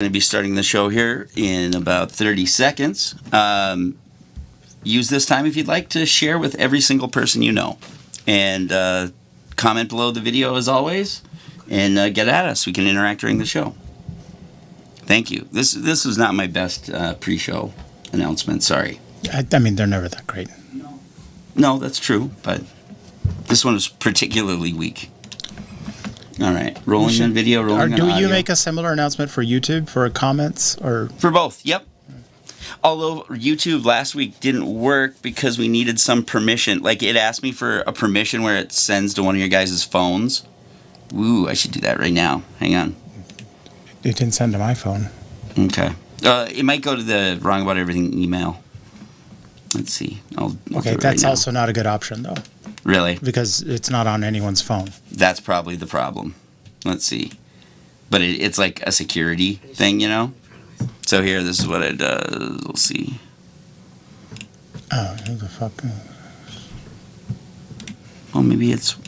going to be starting the show here in about 30 seconds. Use this time if you'd like to share with every single person you know. And comment below the video as always. And get at us. We can interact during the show. Thank you. This was not my best pre-show announcement. Sorry. I mean, they're never that great. No, that's true. But this one was particularly weak. All right. Rolling in video, rolling in audio. Do you make a similar announcement for YouTube for comments or for both? Yep. Although YouTube last week didn't work because we needed some permission. Like it asked me for a permission where it sends to one of your guys' phones. Ooh, I should do that right now. Hang on. It didn't send to my phone. Okay. It might go to the Wrong About Everything email. Let's see. I'll okay, that's right also not a good option, though. Really? Because it's not on anyone's phone. That's probably the problem. Let's see. But it's like a security thing, you know? So here, this is what it does. We'll see. Oh, who the fuck? Well, maybe it's...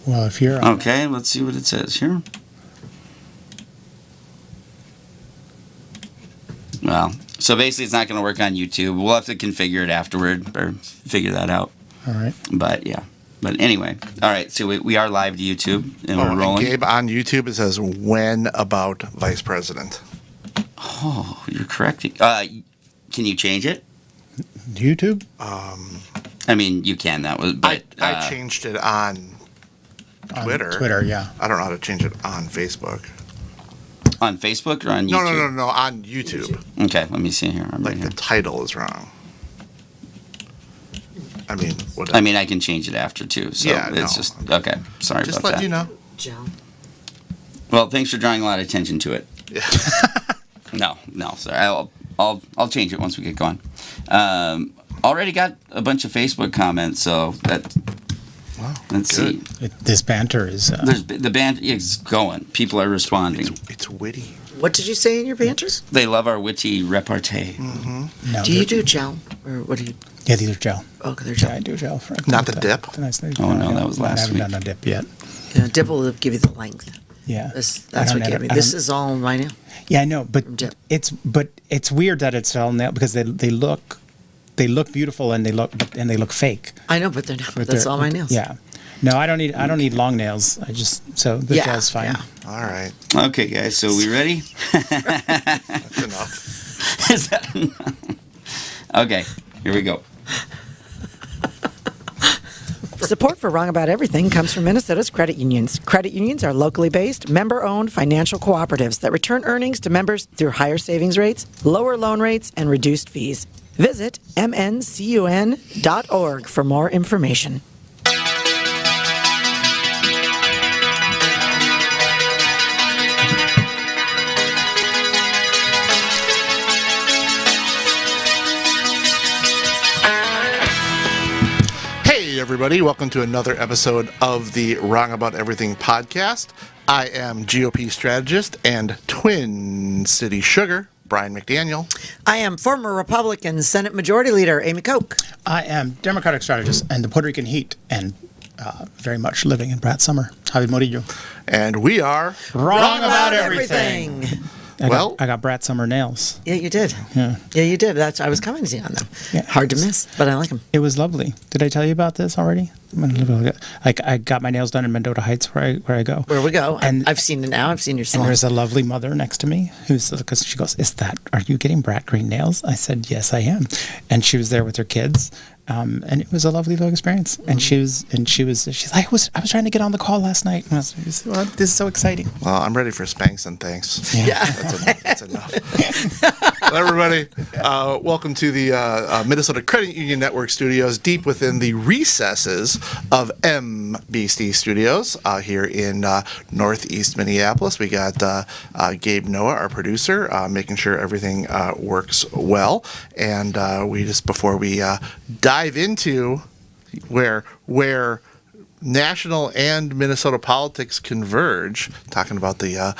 Well, if you're... Okay, let's see what it says here. Well, so basically it's not going to work on YouTube. We'll have to configure it afterward or figure that out. All right. But, yeah. But anyway. All right, so we are live to YouTube, and we're rolling. Gabe, on YouTube it says, when about Vice President? Oh, you're correct. Can you change it? YouTube? I mean, you can. That was... But, I changed it on Twitter. Twitter, yeah. I don't know how to change it on Facebook. On Facebook or on YouTube? No, on YouTube. Okay, let me see here. The title is wrong. I mean, what? I mean, I can change it after too. So yeah, it's just okay. Sorry just about that. Just let you know. Joe. Well, thanks for drawing a lot of attention to it. Yeah. No, sorry. I'll change it once we get going. Already got a bunch of Facebook comments, so that. Wow. Let's good. see. This banter is. The banter is going. People are responding. It's witty. What did you say in your banters? They love our witty repartee. Mm-hmm. No, do you do gel or what do you? Yeah, these are gel. Oh, they're gel. Yeah, I do gel. Not the dip? Oh, no, that was last week. I haven't done a dip yet. Yeah, dip will give you the length. Yeah. That's what gave me. This is all right now. Yeah, I know, but it's weird that it's all nail because they look beautiful and they look fake. I know, but they're not. That's all my nails. Yeah. No, I don't need long nails. I just the gel's fine. Yeah. All right. Okay, guys. So we ready? That's enough. Is that enough? Okay. Here we go. Support for Wrong About Everything comes from Minnesota's credit unions. Credit unions are locally based, member-owned financial cooperatives that return earnings to members through higher savings rates, lower loan rates, and reduced fees. Visit mncun.org for more information. Everybody, welcome to another episode of the Wrong About Everything podcast. I am GOP strategist and Twin City Sugar, Brian McDaniel. I am former Republican Senate Majority Leader Amy Koch. I am Democratic strategist and the Puerto Rican heat and very much living in Brad Summer. Javi Morillo. And we are Wrong About Everything. I got Brat Summer nails. Yeah, you did. Yeah, you did. I was commenting on them. Yeah, hard to miss, but I like them. It was lovely. Did I tell you about this already? I got my nails done in Mendota Heights, where I go. Where we go. And I've seen it now. I've seen your salon. And there's a lovely mother next to me because she goes, are you getting Brat Green nails? I said, yes, I am. And she was there with her kids. And it was a lovely little experience. And she's like, I was trying to get on the call last night. And I was like, well, this is so exciting. Well, I'm ready for Spanx and thanks. Yeah. That's enough. Well, everybody, welcome to the Minnesota Credit Union Network studios, deep within the recesses of MBC Studios here in northeast Minneapolis. We got Gabe Noah, our producer, making sure everything works well. And before we dive into where national and Minnesota politics converge, talking about the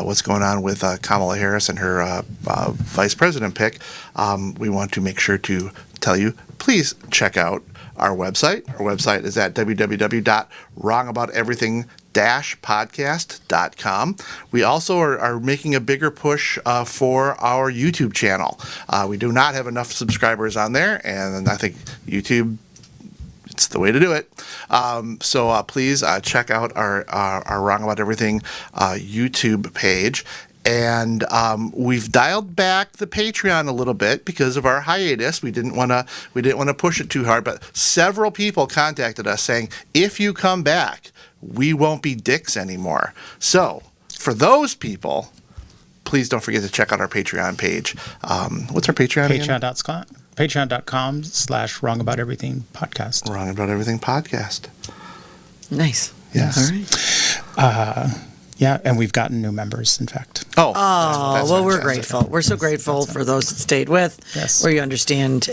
what's going on with Kamala Harris and her vice president pick, we want to make sure to tell you, please check out our website. Our website is at www.wrongabouteverything.com. podcast.com. We also are making a bigger push for our YouTube channel. We do not have enough subscribers on there, and I think YouTube, it's the way to do it. So please check out our Wrong About Everything YouTube page. And we've dialed back the Patreon a little bit because of our hiatus. We didn't want to push it too hard, but several people contacted us saying, if you come back, we won't be dicks anymore. So for those people, please don't forget to check out our Patreon page. What's our Patreon again? Patreon.com/Wrong About Everything Podcast. Wrong About Everything Podcast. Nice. Yes. All right. Yeah, and we've gotten new members, in fact. That's well, we're fantastic. grateful. We're so grateful for those that stayed with. Yes. Where you understand.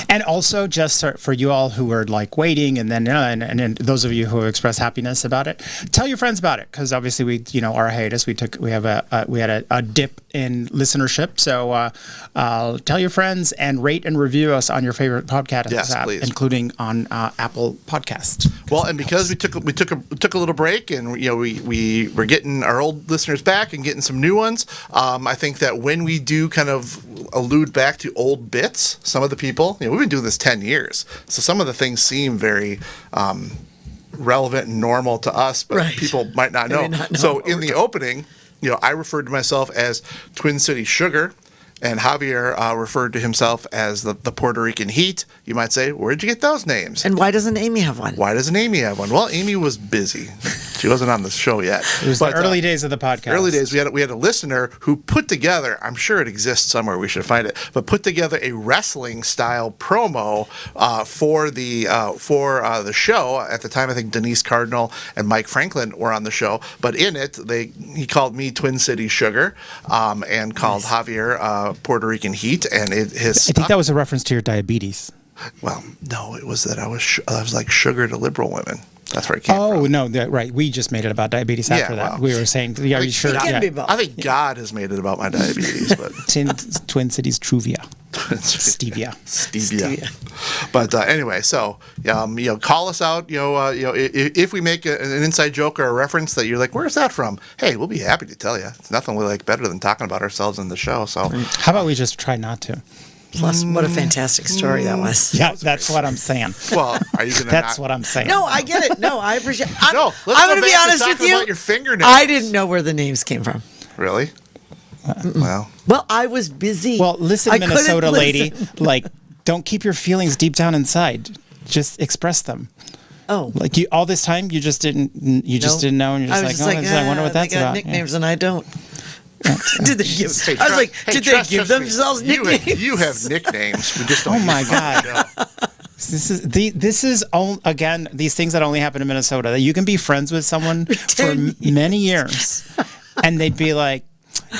And also, just for you all who are like waiting, and then and those of you who express happiness about it, tell your friends about it, because obviously we, our hiatus, we had a dip in listenership. So tell your friends and rate and review us on your favorite podcast app, please. including on Apple Podcasts. Well, and because we took a little break, and we were getting our old listeners back and getting some new ones. I think that when we do kind of allude back to old bits, some of the people, we've been doing this 10 years, so some of the things seem very relevant and normal to us, but Right. people might not know. So in the opening, I referred to myself as Twin City Sugar, and Javier referred to himself as the Puerto Rican Heat. You might say, where'd you get those names? And why doesn't Amy have one? Why doesn't Amy have one? Well, Amy was busy. She wasn't on the show yet. It was the early days of the podcast. Early days. We had a listener who put together, I'm sure it exists somewhere, we should find it, but put together a wrestling style promo for the show. At the time, I think Denise Cardinal and Mike Franklin were on the show, but in it, he called me Twin City Sugar, and called Javier Puerto Rican Heat, and I think that was a reference to your diabetes. Well, no, it was that I was like sugar to liberal women. That's where it came from. Oh, no, right. We just made it about diabetes after that. well, We were saying, are you sure? It can be both. I think God has made it about my diabetes, but Twin Cities Truvia. Stevia. But anyway, so call us out. If we make an inside joke or a reference that you're like, where's that from? Hey, we'll be happy to tell you. It's nothing we like better than talking about ourselves in the show. So how about we just try not to? Plus, what a fantastic story that was. Yeah, that's what I'm saying. Well, are you gonna? That's what I'm saying. No, I get it. No, I appreciate it. No, let's I'm go going to be back to honest with talking you. about your fingernails. I didn't know where the names came from. Really? Well, I was busy. Well, listen, I couldn't Minnesota lady, listen. don't keep your feelings deep down inside. Just express them. Oh, Like all this time, you just didn't know, and you're just like, I wonder what that's they got about. nicknames and I don't. Did they give? Hey, I was like, did they trust give me. themselves nicknames? You have nicknames. We just don't. Oh my use them. God. This is again these things that only happen in Minnesota. That you can be friends with someone for many years, and they'd be like,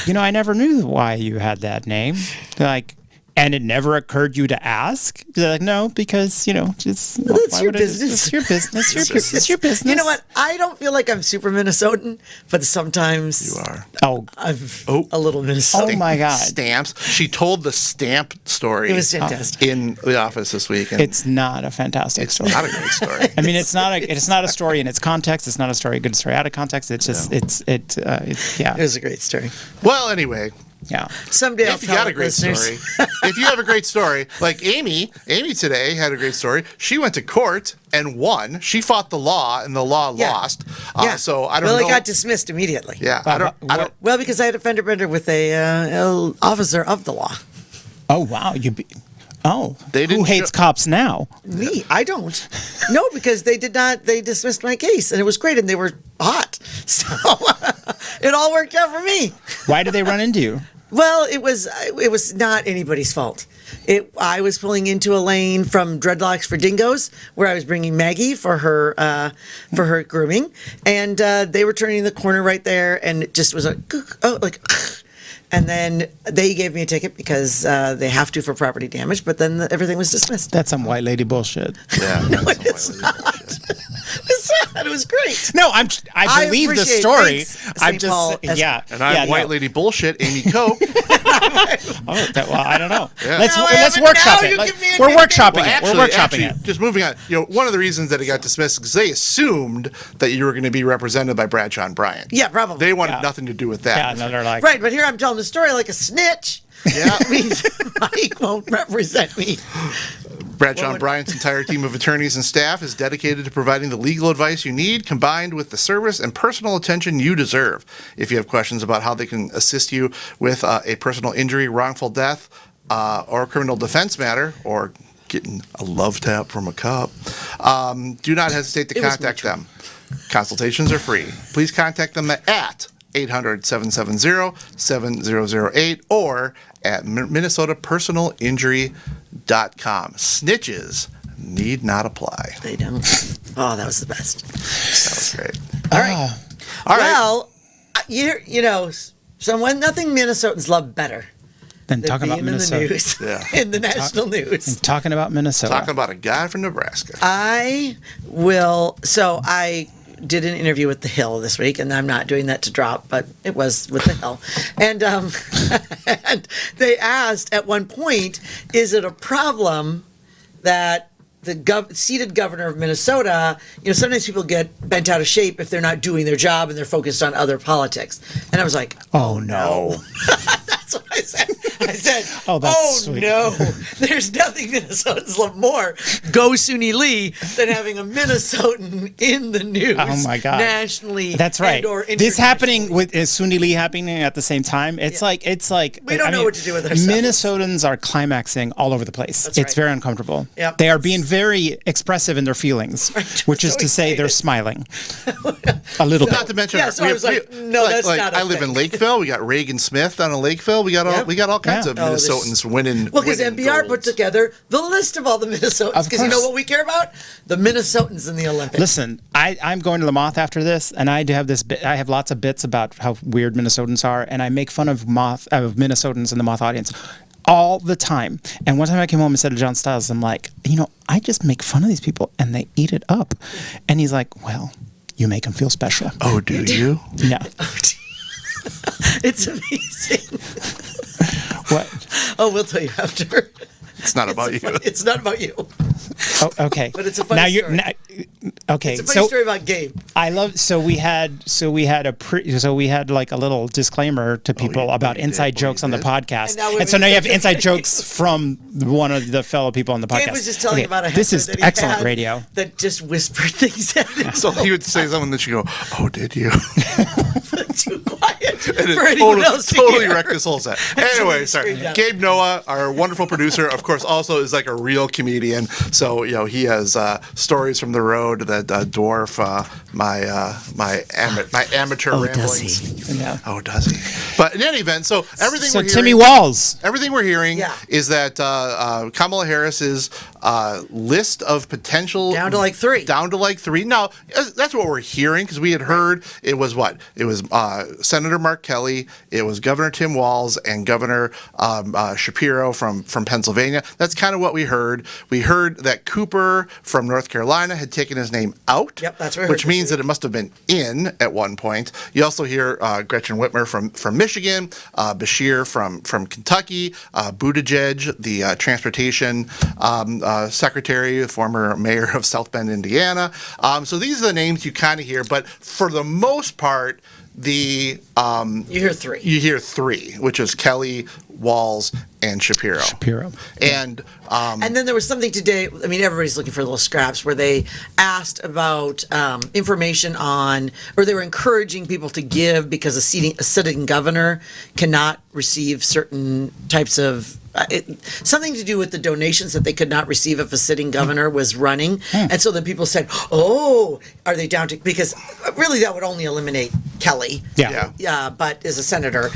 I never knew why you had that name. Like, and it never occurred you to ask. They're like, no, because just It's your business. It's your business. It's your business. You know what? I don't feel like I'm super Minnesotan, but sometimes You are. Oh, I'm a little Minnesotan. oh my God! Stamps. She told the stamp story. It was fantastic. In the office this week. And It's not a fantastic story. not a great story. I mean, it's not a story in its context. It's not a good story out of context. It's just yeah. It was a great story. Well, anyway, Yeah. Someday I'll if you tell got a it, great listeners. story, if you have a great story, like Amy today had a great story. She went to court and won. She fought the law, and the law lost. Yeah. So I don't know. Well, it got dismissed immediately. Yeah, I don't. Well, because I had a fender bender with a officer of the law. Oh wow. They who didn't hates cops now? Me, I don't. No, because they did not. They dismissed my case, and it was great, and they were hot, so it all worked out for me. Why did they run into you? Well, it was not anybody's fault. I was pulling into a lane from Dreadlocks for Dingoes, where I was bringing Maggie for her grooming, and they were turning the corner right there, and it just was and then they gave me a ticket because they have to for property damage, but then everything was dismissed. That's some white lady bullshit. Yeah, No, it's not. It's not. It was great. No, I believe the appreciate- story. thanks, I'm St. Paul, just yeah. And I'm yeah, white no. lady bullshit, Amy Coke. Well, I don't know. Yeah. Let's Now workshop you it. give me a We're nickname. workshopping it. We're workshopping it. Just moving on. One of the reasons that it got dismissed is because they assumed that you were going to be represented by Bradshaw and Bryant. Yeah, probably. They wanted nothing to do with that. Yeah, no, they're like, Right, but here I'm telling the story like a snitch. Yeah. That means Mike won't represent me. Bradshaw and Bryant's entire team of attorneys and staff is dedicated to providing the legal advice you need, combined with the service and personal attention you deserve. If you have questions about how they can assist you with a personal injury, wrongful death, or criminal defense matter, or getting a love tap from a cop, do not hesitate to contact them. Consultations are free. Please contact them at 800-770-7008 or at minnesotapersonalinjury.com. Snitches need not apply. They don't. Oh, that was the best. That was great. All right. All right. Well, nothing Minnesotans love better then than talking being about in the Minnesota. news, Yeah. in the national news. And talking about Minnesota. Talking about a guy from Nebraska. I did an interview with The Hill this week, and I'm not doing that to drop, but it was with The Hill. And, and they asked at one point, is it a problem that the seated governor of Minnesota, sometimes people get bent out of shape if they're not doing their job and they're focused on other politics. And I was like, Oh no. That's what I said. I said, Oh, that's sweet. no, there's nothing Minnesotans love more, go Suni Lee, than having a Minnesotan in the news. Oh my God. Nationally. That's right. And/or This happening internationally. with Suni Lee happening at the same time. It's like We don't know what to do with ourselves. Minnesotans are climaxing all over the place. That's It's right. very uncomfortable. Yep. They are being very expressive in their feelings, which is So to say they're excited. smiling a little bit. Not to mention, Yeah, so I was like, no, that's not a I live thing. in Lakeville. We got Reagan Smith down in Lakeville. We got all kinds Yeah. of Oh, there's- Minnesotans winning. Well, because winning NPR put golds. together the list of all the Minnesotans. Of Because you know course. what we care about? The Minnesotans in the Olympics. Listen, I'm going to Lamothe after this, and I do have this bit. I have lots of bits about how weird Minnesotans are, and I make fun of Minnesotans in the Moth audience all the time. And one time I came home and said to John Stiles, I'm like, I just make fun of these people, and they eat it up. And he's like, well, you make them feel special. Oh, do you? Yeah. It's amazing. What? Oh, we'll tell you after. It's not about you. It's not about you. Oh, okay. But it's a funny now story. Okay. It's a funny story about Gabe. I love so we had like a little disclaimer to people about inside jokes on the podcast, And now we and so now you have have inside jokes from one of the fellow people on the podcast. Gabe was just telling about a this heifer is that he excellent had radio. that just whispered things at him. So he would say something that you go, "Oh, did you?" Too quiet And for anyone else to totally hear. wrecked this whole set. Anyway, sorry. screamed out. Gabe Noah, our wonderful producer, of course, also is like a real comedian. So he has stories from the road that dwarf my amateur ramblings. Yeah. Oh, does he? But in any event, so everything So we're Timmy hearing, Walls. everything we're hearing Yeah. is that Kamala Harris's list of potential Down to like 3. Down to like 3. Now that's what we're hearing because we had heard it was Senator Mark Kelly, it was Governor Tim Walz, and Governor Shapiro from Pennsylvania. That's kind of what we heard. We heard that Cooper from North Carolina had taken his name out. Yep, that's what I heard which this means week. that it must have been in at one point. You also hear Gretchen Whitmer from Michigan, Bashir from Kentucky, Buttigieg, the transportation secretary, former mayor of South Bend, Indiana. So these are the names you kind of hear, but for the most part, You hear 3. you hear 3, which is Kelly, Walz, and Shapiro. And And then there was something today. I mean, everybody's looking for little scraps where they asked about information on, or they were encouraging people to give because a sitting governor cannot receive certain types of. Something to do with the donations that they could not receive if a sitting governor was running. And so then people said, oh, are they down to, because really that would only eliminate Kelly. Yeah. Yeah. But as a senator,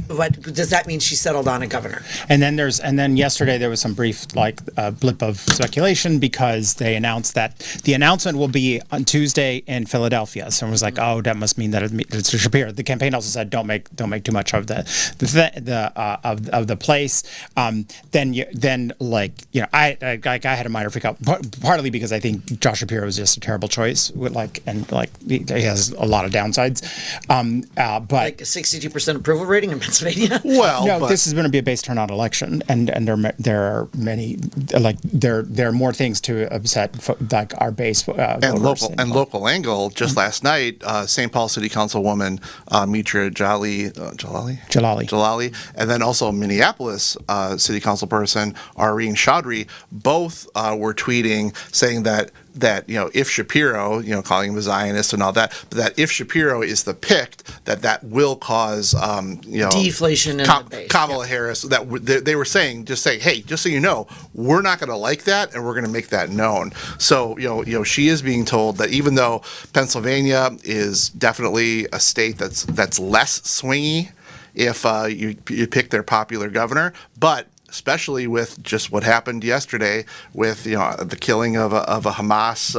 what does that mean she settled on a governor? And then yesterday there was some brief blip of speculation because they announced that the announcement will be on Tuesday in Philadelphia. So it was like, oh, that must mean that it's Shapiro. The campaign also said don't make too much of the place. I had a minor freak out, partly because I think Josh Shapiro is just a terrible choice. He has a lot of downsides. But Like a 62% approval rating in Pennsylvania. Pennsylvania. Well, No, but this is going to be a base turnout election, and there are many, like there are more things to upset like our base and voters. local angle. Just last night, St. Paul City Councilwoman Mitra Jalali, and then also Minneapolis City Council person Irene Chaudhry, both were tweeting saying that if Shapiro, calling him a Zionist and all that, but that if Shapiro is the picked, that will cause deflation in the base. Kamala Harris. That they were saying, hey, just so you know, we're not going to like that, and we're going to make that known. So she is being told that even though Pennsylvania is definitely a state that's less swingy if you pick their popular governor, but especially with just what happened yesterday with the killing of a Hamas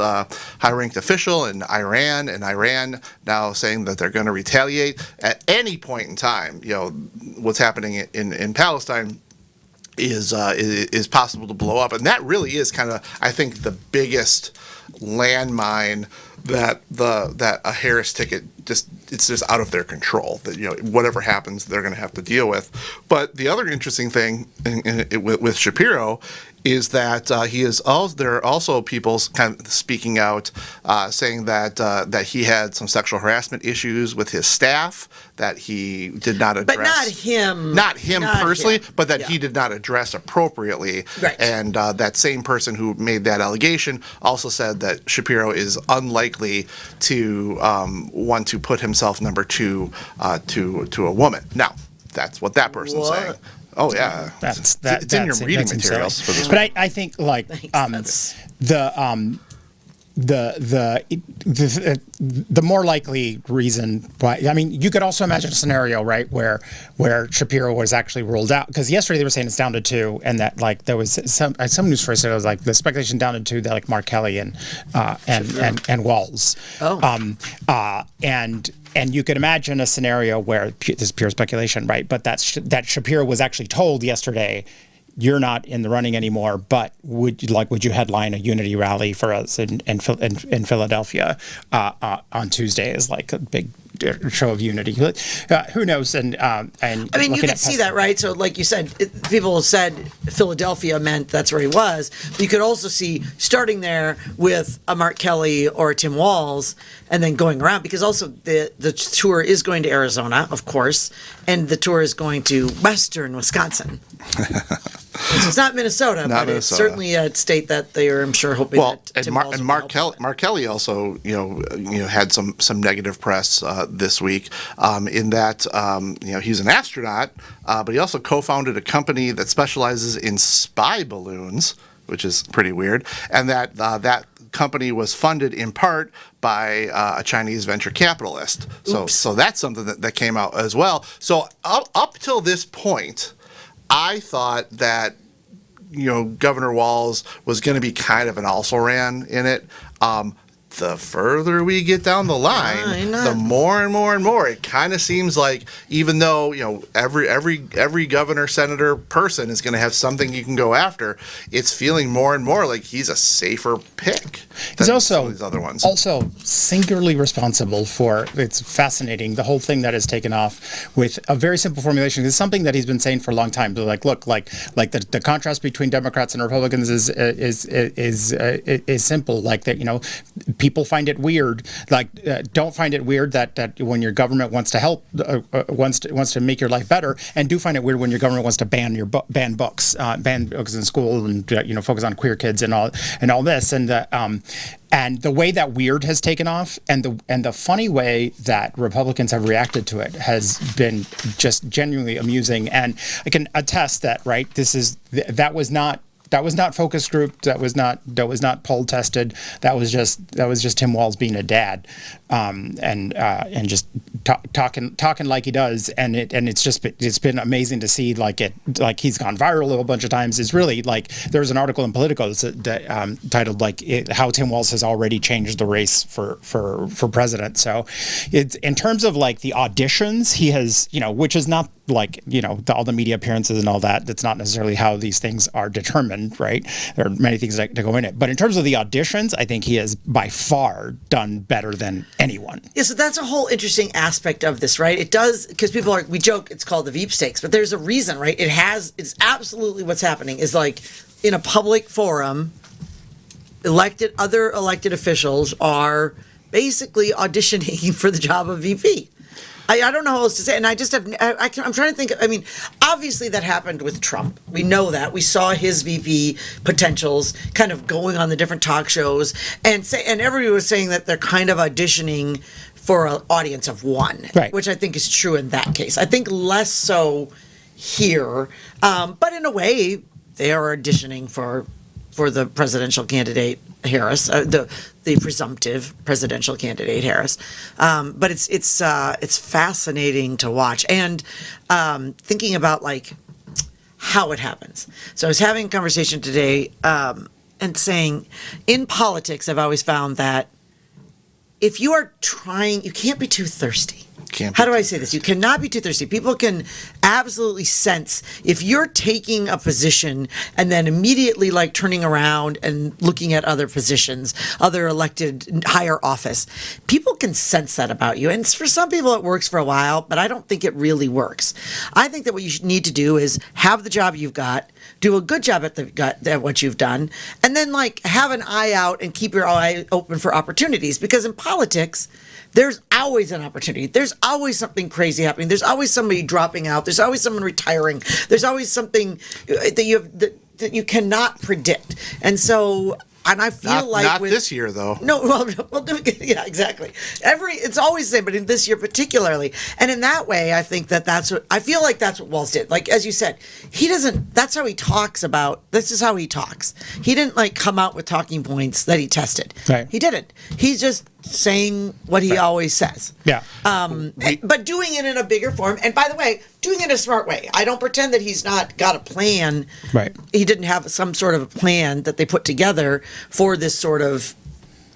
high-ranked official in Iran, and Iran now saying that they're going to retaliate at any point in time. What's happening in Palestine is possible to blow up, and that really is kind of, I think, the biggest landmine that a Harris ticket it's just out of their control. That whatever happens, they're going to have to deal with. But the other interesting thing with Shapiro is that there are also people kind of speaking out, saying that he had some sexual harassment issues with his staff that he did not address. But not him personally, him. but that he did not address appropriately. Right. And that same person who made that allegation also said that Shapiro is unlikely to want to put himself number two to a woman. Now, that's what that person's saying. Oh yeah, it's in your reading materials for this. But I think like the more likely reason why, I mean, you could also imagine a scenario, right, where Shapiro was actually ruled out, because yesterday they were saying it's down to 2, and that like there was some news story said it was like the speculation down to 2 that like Mark Kelly and Walz. And you could imagine a scenario where this is pure speculation, right? But that Shapiro was actually told yesterday, you're not in the running anymore, but would you headline a unity rally for us in Philadelphia on Tuesday as like a big show of unity? Who knows? And I mean, you could see that, right? So, like you said, people said Philadelphia meant that's where he was. But you could also see starting there with a Mark Kelly or a Tim Walz, and then going around, because also the tour is going to Arizona, of course, and the tour is going to Western Wisconsin. It's not Minnesota, it's certainly a state that they are, I'm sure, hoping that Tim Walz will Mark Kelly also, had some negative press this week, in that he's an astronaut, but he also co-founded a company that specializes in spy balloons, which is pretty weird, and that company was funded in part by a Chinese venture capitalist. So that's something that came out as well. So up till this point, I thought that Governor Walz was going to be kind of an also-ran in it. The further we get down the line, the more and more and more it kind of seems like, even though every governor, senator, person is going to have something you can go after, it's feeling more and more like he's a safer pick than some of these other ones. Also singularly responsible for, it's fascinating, the whole thing that has taken off with a very simple formulation. It's something that he's been saying for a long time. Like, look, like the contrast between Democrats and Republicans is simple. Like that, people find it weird. Like, don't find it weird that when your government wants to help, wants to make your life better, and do find it weird when your government wants to ban books in school, and focus on queer kids and all this, and the way that weird has taken off, and the funny way that Republicans have reacted to it has been just genuinely amusing. And I can attest that, right, that was not focus group. That was not poll tested. That was just Tim Walz being a dad, and just talking like he does. And it's been amazing to see like he's gone viral a bunch of times. It's really like there was an article in Politico that titled like how Tim Walz has already changed the race for president. So it's in terms of like the auditions he has, which is not like, all the media appearances and all that. That's not necessarily how these things are determined, right? There are many things that go in it. But in terms of the auditions, I think he has by far done better than anyone. Yeah, so that's a whole interesting aspect of this, right? It does, because we joke it's called the Veep stakes, but there's a reason, right? It's absolutely what's happening is like in a public forum, other elected officials are basically auditioning for the job of VP. I don't know how else to say it. And I just I'm trying to think. I mean, obviously that happened with Trump. We know that. We saw his VP potentials kind of going on the different talk shows and everybody was saying that they're kind of auditioning for an audience of one, right. Which I think is true in that case. I think less so here, but in a way they are auditioning for the presidential candidate Harris, the presumptive presidential candidate Harris. But it's fascinating to watch and thinking about like how it happens. So I was having a conversation today and saying in politics, I've always found that if you are trying, you can't be too thirsty. How do I say this? You cannot be too thirsty. People can absolutely sense if you're taking a position and then immediately like turning around and looking at other positions, other elected higher office. People can sense that about you. And for some people it works for a while, but I don't think it really works. I think that what you need to do is have the job you've got, do a good job at what you've done, and then like have an eye out and keep your eye open for opportunities. Because in politics, there's always an opportunity. There's always something crazy happening. There's always somebody dropping out. There's always someone retiring. There's always something that you cannot predict. And so, and I feel not this year though. No, well, yeah, exactly. It's always the same, but in this year particularly. And in that way, I think that's what Walz did. Like as you said, he doesn't. That's how he talks about. This is how he talks. He didn't like come out with talking points that he tested. Right. He didn't. He's just saying what he always says. Yeah. But doing it in a bigger form. And by the way, doing it in a smart way. I don't pretend that he's not got a plan. Right. He didn't have some sort of a plan that they put together for this sort of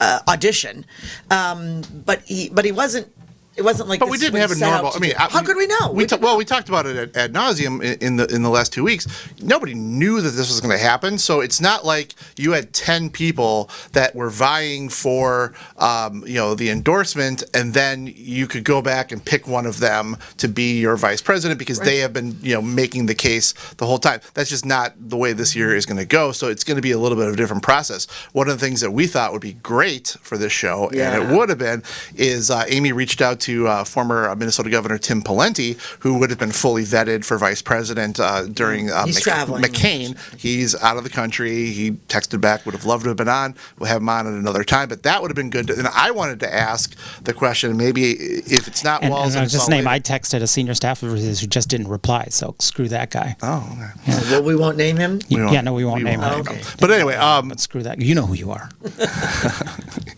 audition. But he wasn't. It wasn't like. But we didn't have a normal. I mean, how could we know? We talked about it ad nauseum in the last 2 weeks. Nobody knew that this was going to happen, so it's not like you had 10 people that were vying for the endorsement, and then you could go back and pick one of them to be your vice president because they have been making the case the whole time. That's just not the way this year is going to go. So it's going to be a little bit of a different process. One of the things that we thought would be great for this show, and it would have been, is Amy reached out to former Minnesota Governor Tim Pawlenty, who would have been fully vetted for vice president during McCain. He's out of the country. He texted back, would have loved to have been on. We'll have him on at another time, but that would have been good. And I wanted to ask the question, maybe if it's not Walz. And just name, I texted a senior staffer who just didn't reply, so screw that guy. Oh, okay. Yeah. Well, we won't name him? We won't name him. Okay. But anyway. But screw that. You know who you are.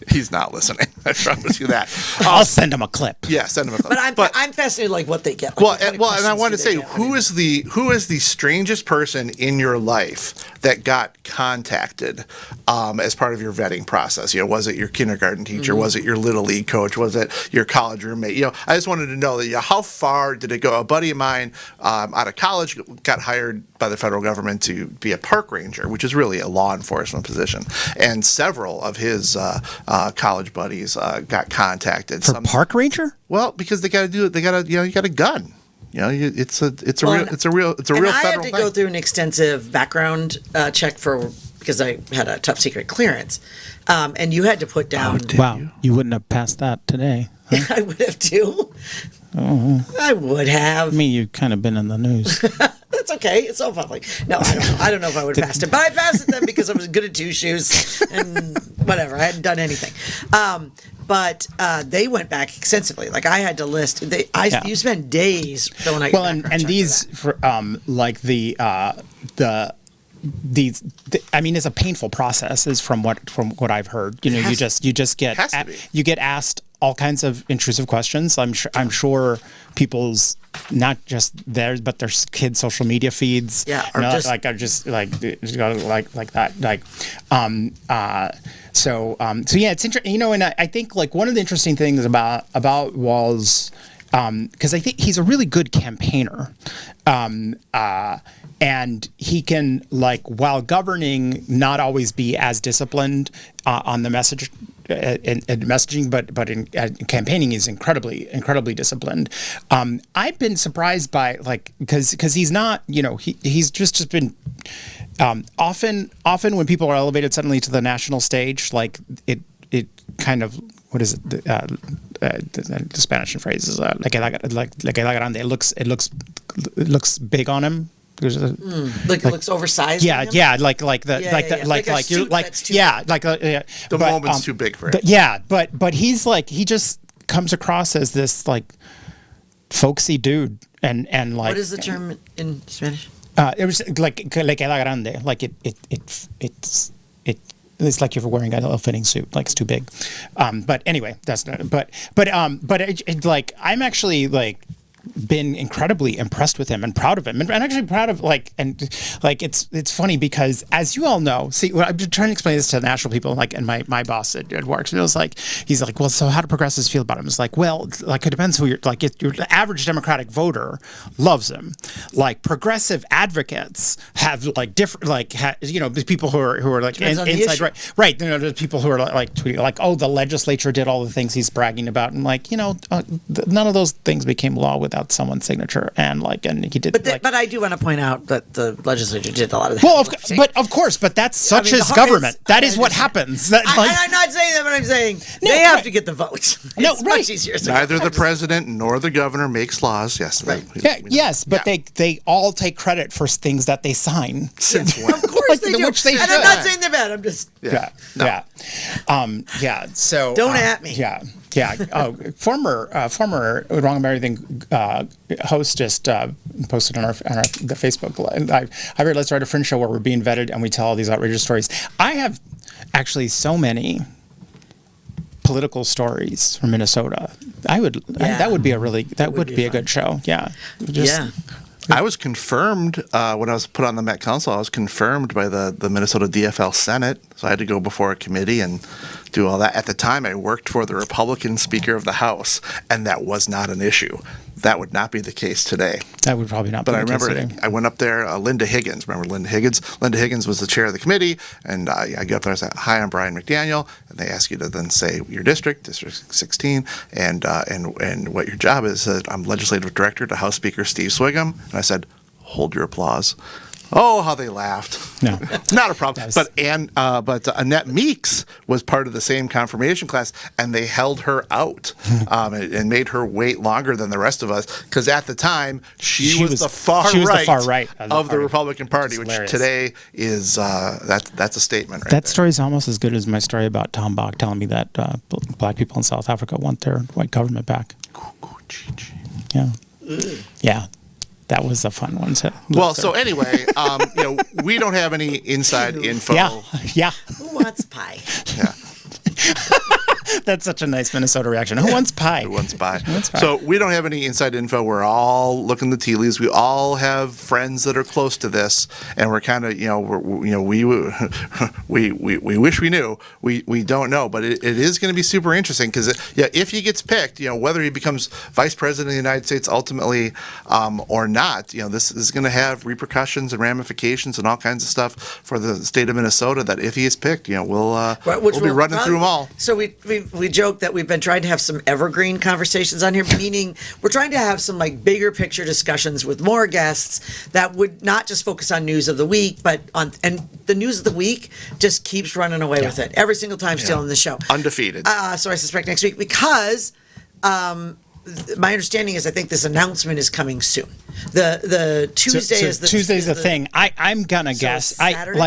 He's not listening. I promise you that. I'll send him a clip. Yeah, send him a clip. But I'm fascinated, like what they get. Like, and I want to say, who is the strangest person in your life that got contacted as part of your vetting process? Was it your kindergarten teacher? Mm-hmm. Was it your little league coach? Was it your college roommate? I just wanted to know that how far did it go? A buddy of mine out of college got hired by the federal government to be a park ranger, which is really a law enforcement position, and several of his college buddies got contacted. For park ranger? Well, because they got to do it. They got to, you got a gun. It's a real federal I had to thing. go through an extensive background check because I had a top secret clearance, and you had to put down. Wow, you wouldn't have passed that today. Huh? I would have too. Oh. I would have. I mean, you've kind of been in the news. That's okay. It's all public. No, I don't know. I don't know if I would have passed it, but I passed it then because I was good at two shoes and whatever. I hadn't done anything. But they went back extensively. Like I had to list. You spend days filling out. And these for I mean, it's a painful process. Is from what I've heard. You just get asked all kinds of intrusive questions. I'm sure people's not just theirs, but their kids' social media feeds. Yeah, So yeah, it's interesting. And I think like one of the interesting things about Walz because I think he's a really good campaigner. And he can, like, while governing, not always be as disciplined on the message in messaging, but in campaigning, he's incredibly disciplined. I've been surprised by, like, because he's not, he's just been often when people are elevated suddenly to the national stage, like it kind of, what is it? The Spanish phrase is like grande. It looks big on him. Like it looks oversized. Yeah, on him? yeah, The moment's too big for it. But he's like, he just comes across as this like folksy dude, and like. What is the term in Spanish? It was like la grande, like it's like you're wearing a fitting suit, like it's too big. But anyway, that's not. But like I'm actually like been incredibly impressed with him and proud of him, and actually proud of it's funny because, as you all know, see, I'm just trying to explain this to national people, like, and my boss at work, so it was like, he's like, well, so how do progressives feel about him? It's like, well, like, it depends who you're, like, your average Democratic voter loves him, like progressive advocates have like different, like, people who are like inside, right, there's people who are like tweeting like, oh, the legislature did all the things he's bragging about, and like, none of those things became law without someone's signature, and he did. But I do want to point out that the legislature did a lot of that. Well, of course, but that's such as government. That is what happens. I'm not saying that, but I'm saying they have to get the votes. It's much easier. Neither the president nor the governor makes laws. Yes, right. Yes, but they all take credit for things that they sign. Since when? Of course they do. Which they and should. I'm not saying they're bad. I'm just So don't at me. Oh, former Wrong About Everything host just posted on the Facebook. I read Let's Write a Fringe show where we're being vetted and we tell all these outrageous stories. I have actually so many political stories from Minnesota. That would be a good show. Yeah. I was confirmed when I was put on the Met Council. I was confirmed by the Minnesota DFL Senate, so I had to go before a committee and do all that. At the time, I worked for the Republican Speaker of the House, and that was not an issue. That would not be the case today. That would probably not be the case today. But I remember I went up there, Linda Higgins. Remember Linda Higgins? Linda Higgins was the chair of the committee, and I got up there and said, hi, I'm Brian McDaniel, and they ask you to then say your district, District 16, and what your job is. I'm legislative director to House Speaker Steve Swigum, and I said, hold your applause. Oh, how they laughed. No. Not a problem. But Annette Meeks was part of the same confirmation class, and they held her out and made her wait longer than the rest of us, because at the time, she was the far right of the Republican Party, which today is, that's a statement right That there. story is almost as good as my story about Tom Bach telling me that black people in South Africa want their white government back. Yeah. Yeah. That was a fun one. So anyway, we don't have any inside info. Yeah. Who wants pie? Yeah. That's such a nice Minnesota reaction. Who wants pie? Who wants pie? So we don't have any inside info. We're all looking the tea leaves. We all have friends that are close to this, and we're kind of, we wish we knew. We don't know, but it is going to be super interesting because if he gets picked, whether he becomes vice president of the United States ultimately or not, this is going to have repercussions and ramifications and all kinds of stuff for the state of Minnesota. That if he is picked, we'll be running through them all. So we joke that we've been trying to have some evergreen conversations on here, meaning we're trying to have some like bigger picture discussions with more guests that would not just focus on news of the week, but and the news of the week just keeps running away with it every single time still in the show. Undefeated. So I suspect next week because my understanding is I think this announcement is coming soon. The Tuesday is the Tuesday's the thing. I'm gonna guess. Saturday?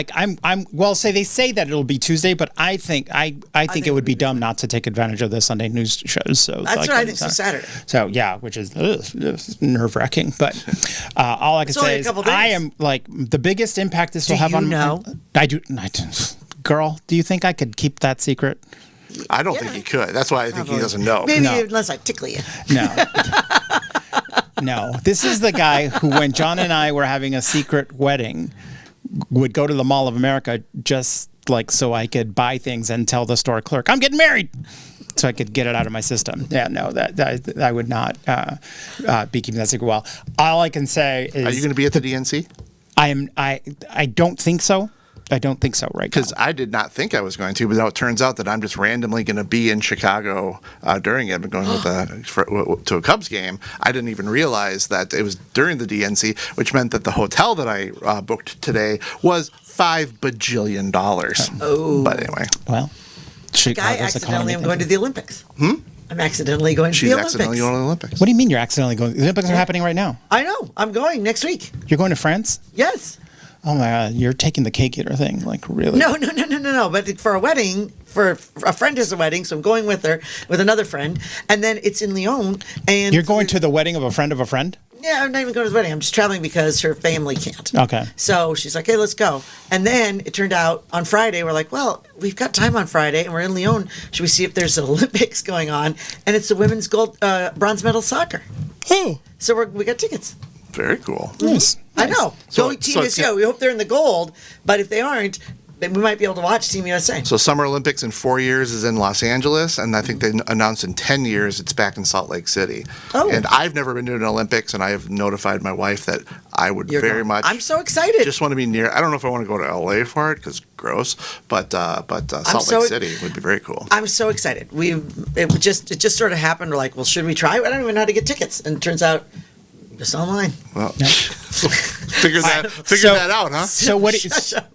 They say that it'll be Tuesday, but I think it would be dumb not to take advantage of the Sunday news shows. So that's what I think. So Saturday. So yeah, which is nerve wracking. But all I can say is I am like the biggest impact this will have on. I do. Girl, do you think I could keep that secret? I don't think he could. That's why I think he doesn't know. Maybe unless I tickle you. No. No. This is the guy who, when John and I were having a secret wedding, would go to the Mall of America just like so I could buy things and tell the store clerk, I'm getting married. I could get it out of my system. Yeah, no, that I would not be keeping that secret well. All I can say is, Are you going to be at the DNC? I don't think so. I don't think so right now. Because I did not think I was going to, but now it turns out that I'm just randomly going to be in Chicago during it. I've been going to a Cubs game. I didn't even realize that it was during the DNC, which meant that the hotel that I booked today was $5 bajillion. Oh. But anyway. Well, I accidentally am going to the Olympics. I'm accidentally going to the Olympics. Accidentally going to the Olympics. What do you mean you're accidentally going? The Olympics are happening right now. I know. I'm going next week. You're going to France? Yes. Oh my God, you're taking the cake eater thing, like really? No. But for a wedding, for a friend has a wedding, so I'm going with her, with another friend, and then it's in Lyon. And You're going to the wedding of a friend of a friend? Yeah, I'm not even going to the wedding. I'm just traveling because her family can't. Okay. So she's like, hey, let's go. And then it turned out on Friday, we're like, well, we've got time on Friday, and we're in Lyon. Should we see if there's an Olympics going on? And it's the women's bronze medal soccer. Oh. So we got tickets. Very cool. Nice. I know. So- Go Team so USA. We hope they're in the gold, but if they aren't, then we might be able to watch Team USA. So Summer Olympics in 4 years is in Los Angeles, and I think they announced in 10 years it's back in Salt Lake City. Oh. And I've never been to an Olympics, and I have notified my wife that I would You're very going. much. I'm so excited. Just want to be near. I don't know if I want to go to LA for it because gross, but Salt so- Lake City would be very cool. I'm so excited. It just sort of happened. We're like, well, should we try? I don't even know how to get tickets, and it turns out just online. Well, figure that out, huh? So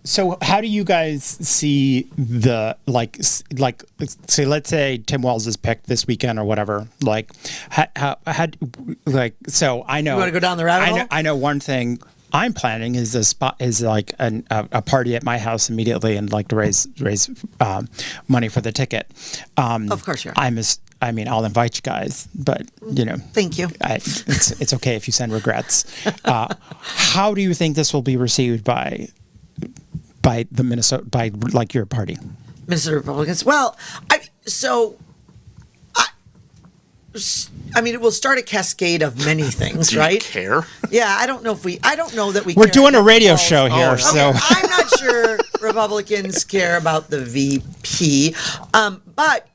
so how do you guys see the like say let's say Tim Wells is picked this weekend or whatever, like how like so I know You wanna go down the rabbit hole? I know one thing I'm planning is like a party at my house immediately and like to raise money for the ticket. Of course you are. I mean, I'll invite you guys, but you know. Thank you. It's okay if you send regrets. How do you think this will be received by like your party? Minnesota Republicans. Well, I mean, it will start a cascade of many things, Do you right? care? Yeah, I don't know that we. We're care doing a about radio all- show here, okay. so I'm not sure Republicans care about the VP, but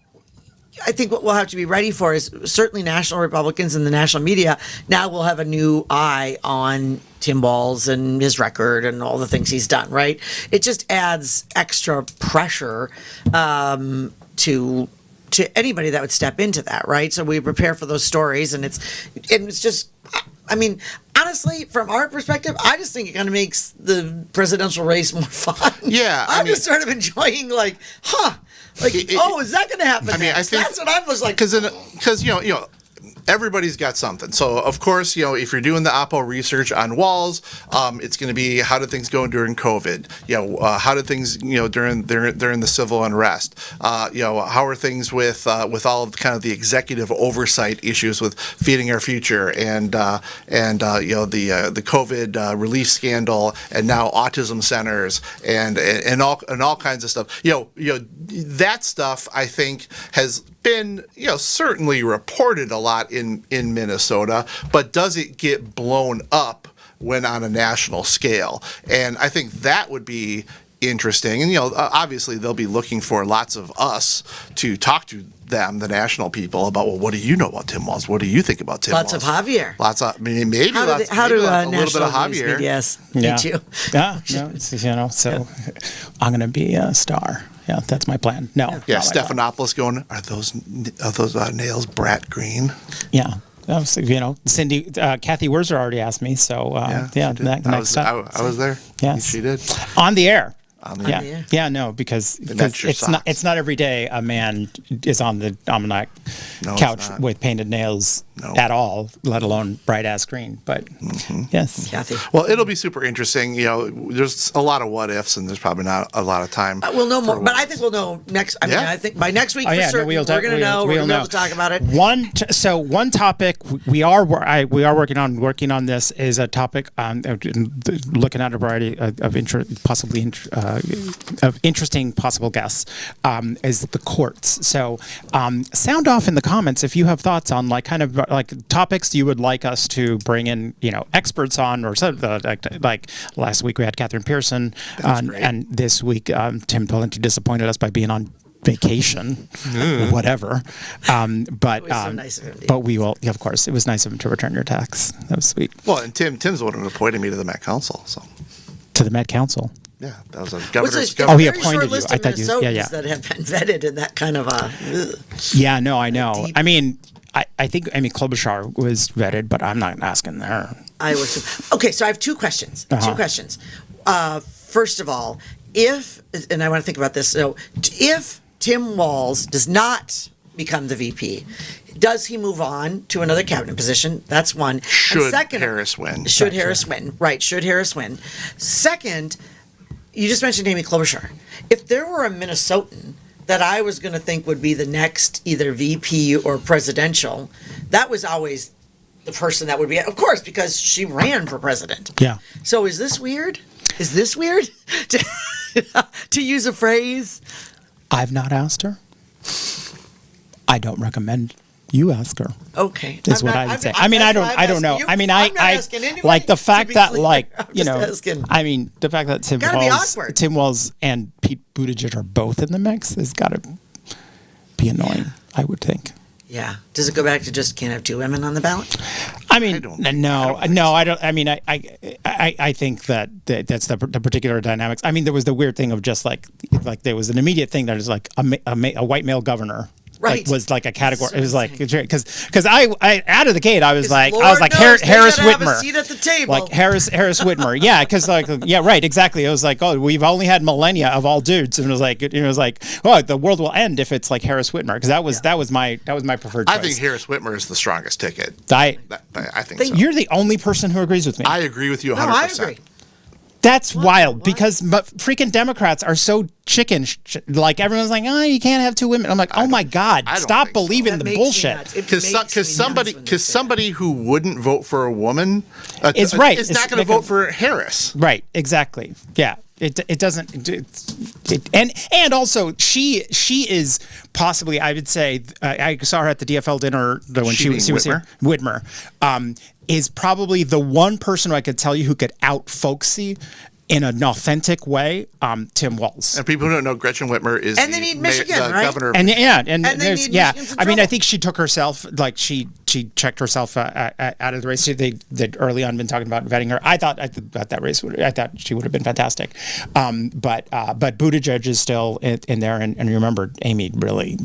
I think what we'll have to be ready for is certainly national Republicans and the national media now will have a new eye on Tim Walz and his record and all the things he's done, right? It just adds extra pressure to anybody that would step into that, right? So we prepare for those stories, and it's just, I mean, honestly, from our perspective, I just think it kind of makes the presidential race more fun. Yeah, I'm just sort of enjoying, like, is that going to happen? I mean, next? I think That's what I was like. Because you know. Everybody's got something. So, of course, you know, if you're doing the Oppo research on Walz, it's going to be how did things go during COVID? You know, how did things, you know, during the civil unrest? You know, how are things with all of kind of the executive oversight issues with Feeding Our Future and you know the COVID relief scandal and now autism centers and all kinds of stuff. You know that stuff I think has been, you know, certainly reported a lot in Minnesota, but does it get blown up when on a national scale? And I think that would be interesting. And, you know, obviously they'll be looking for lots of us to talk to them, the national people, about, well, what do you know about Tim Walz? What do you think about Tim Walz? Lots of Javier. Lots of, maybe How lots, do maybe a little bit national of news Javier. medias yeah, meet you? yeah, no, it's, you know, so I'm gonna be a star. Yeah, that's my plan. No, Yeah, not my plan. Stephanopoulos going, are those nails brat green? Yeah. So, you know, Cindy, Kathy Wurzer already asked me, so she did. next up. I was there. Yes. She did. On the air. Yeah. Yeah. Yeah, no, because that's your it's not every day a man is on the almanac No, it's couch not. with painted nails No. at all, let alone bright ass green. But yes, Kathy. Well, it'll be super interesting. You know, there's a lot of what ifs, and there's probably not a lot of time. We'll know more, for but I what think we'll know next. I mean, Yeah. I think by next week Oh for yeah, certain, no, we're going to know. We're going to be able to talk about it. One topic we are working on this is a topic looking at a variety of interesting possible guests is the courts. So sound off in the comments if you have thoughts on like kind of like topics you would like us to bring in, you know, experts on, or something like last week we had Catherine Pearson, and this week Tim Pawlenty disappointed us by being on vacation, whatever. But It was so nice of him to but we will, of course, it was nice of him to return your text. That was sweet. Well, and Tim's the one who appointed me to the Met Council. So To the Met Council. yeah, that was a What's governor's. a Oh, he very appointed short you. list I of thought you- Minnesotans yeah, yeah. that have been vetted in that kind of a. Yeah, no, I know. Deep. I mean, I think Amy Klobuchar was vetted, but I'm not asking her. I was okay. So I have two questions. Uh-huh. Two questions. First of all, if and I want to think about this. So if Tim Walz does not become the VP, does he move on to another cabinet position? That's one. And Should Harris win? Should Harris win? Right. Should Harris win? Second, you just mentioned Amy Klobuchar. If there were a Minnesotan that I was going to think would be the next either VP or presidential, that was always the person that would be, of course, because she ran for president. Yeah. So is this weird? Is this weird to use a phrase? I've not asked her. I don't recommend you ask her. Okay, Is what I would say. I mean, I don't know. I mean, I'm not asking anyway, like the to fact be that, clear. like, I'm you just know, asking. I mean, the fact that Gotta be awkward. Tim Walz and Pete Buttigieg are both in the mix has got to be annoying, I would think. Yeah. Does it go back to just can't have two women on the ballot? I mean, don't no, I don't. I mean, I think that's the particular dynamics. I mean, there was the weird thing of just like there was an immediate thing that is like a white male governor. Right. Like, was like a category. That's It was what I'm like because I out of the gate I was like Lord knows they Harris gotta have a Whitmer, seat at the table. like Harris Whitmer, yeah, because like yeah, right, exactly. It was like, oh, we've only had millennia of all dudes, and it was like oh, the world will end if it's like Harris Whitmer, because that was my preferred choice. I think Harris Whitmer is the strongest ticket. I think so. You're the only person who agrees with me. I agree with you 100%. No, I agree. That's wild because freaking Democrats are so chicken. Like everyone's like, oh, you can't have two women. I'm like, oh my God, I don't stop think so. believing That the makes me bullshit. nuts. It makes me nuts when they say somebody who wouldn't vote for a woman It's right. is It's not going to vote for Harris. Right, exactly. Yeah. It doesn't and also she is possibly, I would say, I saw her at the DFL dinner when she was here. Whitmer is probably the one person who I could tell you who could out folksy in an authentic way, Tim Walz. And people who don't know, Gretchen Whitmer is And they need Michigan, the right? governor of And yeah, And they there's, need yeah. Michigan's in I mean, I trouble. think she took herself, like she checked herself out of the race. They'd early on been talking about vetting her. I thought that race I thought she would have been fantastic. But Buttigieg is still in there, and you remember Amy really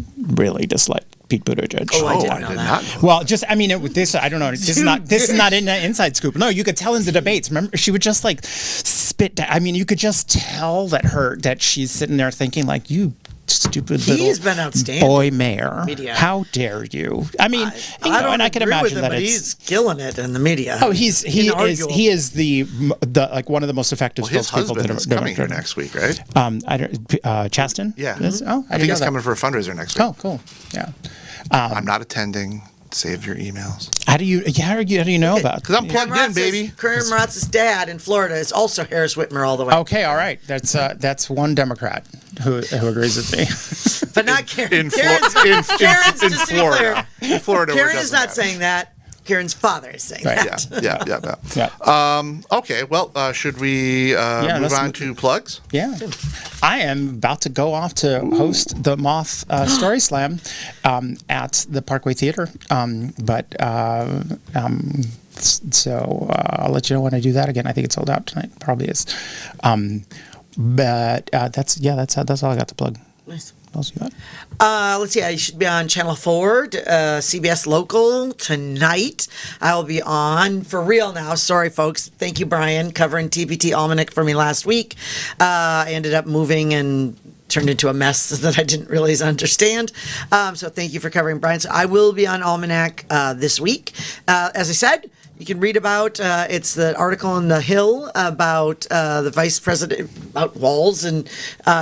disliked Pete Buttigieg. Oh, I did I know did that. not know. Well, just I mean, with this, I don't know. This is not in an inside scoop. No, you could tell in the debates. Remember, she would just like spit. I mean, you could just tell that she's sitting there thinking like, you stupid He's little been outstanding. boy mayor. Media. How dare you? I mean, I don't and I can agree with imagine him, that but it's. he's killing it in the media. Oh, he is Inarguable. the like one of the most effective Well, his spokespeople husband that is are- coming here next week, right? I don't. Chaston. Yeah. Is- Oh, I think he's coming for a fundraiser next week. Oh, cool. Yeah. I'm not attending. Save your emails. How do you know about? Because I'm plugged in, baby. Karen Maratz's dad in Florida is also Harris Whitmer all the way. Okay, all right. That's one Democrat who agrees with me. But not Karen. In Karen's Florida. just to be clear, In Florida, where it Karen is doesn't not matter. saying that. Karen's father is saying Right. that. Yeah. Okay. Well, should we move let's on move- to plugs? Yeah, I am about to go off to host the Moth Story Slam at the Parkway Theater. So I'll let you know when I do that again. I think it's sold out tonight. Probably is. That's all I got to plug. Nice. What else you got? Let's see. I should be on Channel 4, CBS Local tonight. I will be on for real now. Sorry, folks. Thank you, Brian, covering TPT Almanac for me last week. I ended up moving and turned into a mess that I didn't really understand. So thank you for covering, Brian. So I will be on Almanac this week. As I said, you can read about it's the article in The Hill about the vice president, about Walz and